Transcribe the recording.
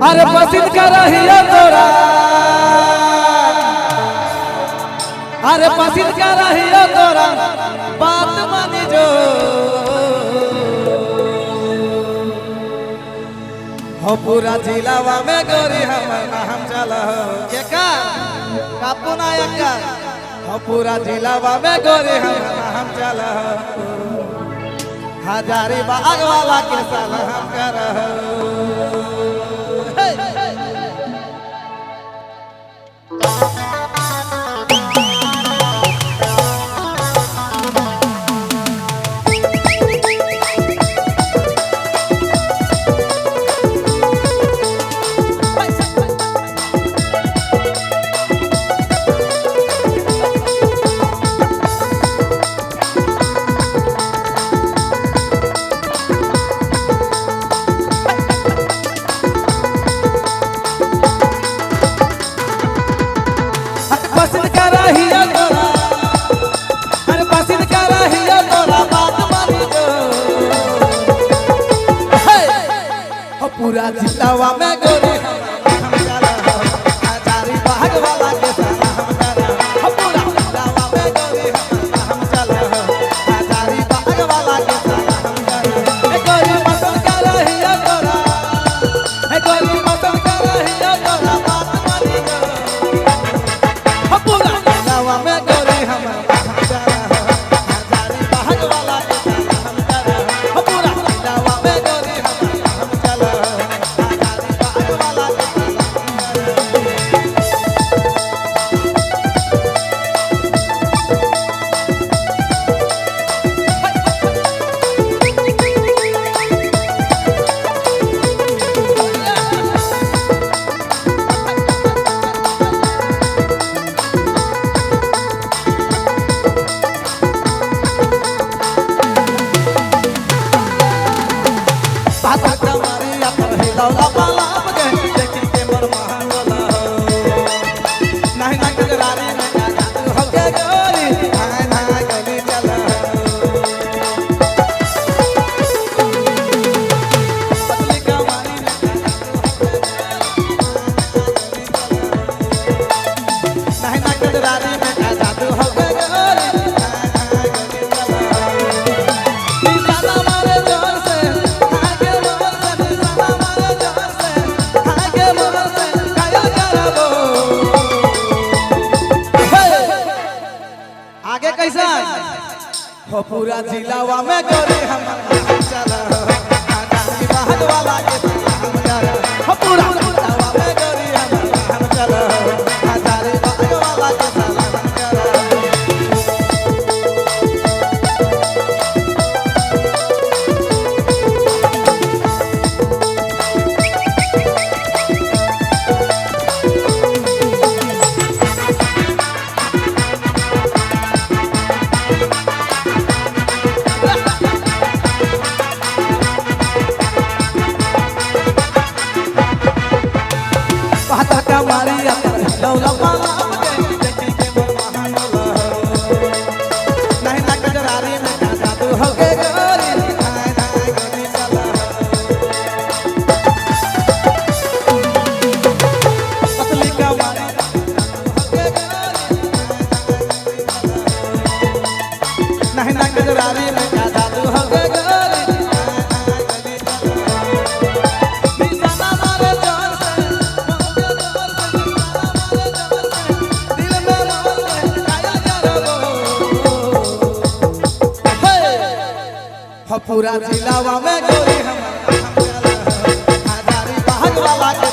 अरे पसंद कर रही है तोरा, अरे पसंद कर रही है तोरा, बात मानी जो हो पूरा जिलावा में गोरी हम चला के का कापू नायक का हो पूरा जिलावा में गोरी हम चला हजारी बाग वाला के साला हम कर पूरा जिलावा में गोरी हम चला हजारी बाग वाला के साला हम चला पूरा जिलावा में गोरी हम चला हजारी बाग वाला के साला हम चला गोरी पसंद कर रही है तोरा, गोरी पसंद कर रही है तोरा, बात मानी जो पूरा जिलावा में गोरी हम चला हजारी बाग वाला के साला हम चला पूरा जिलावा में गोरी हम चला आगे कैसा हो पूरा जिलावा में गोरी हम चला हजारी बाग वाला के हम चला हो पूरा जिलावा में गोरी हम चला हजारी बाग वाला के साला हम चला लौला पाला देखी के मन महानला नहीं ना गजरारी में का जादू हो के गोरी हाय हाय गोरी चला पतली कवारी हो के गोरी नहीं ना गजरारी में का जादू हो के गोरी पूरा जिलावा में गोरी हम चला हजारी बाग वाला के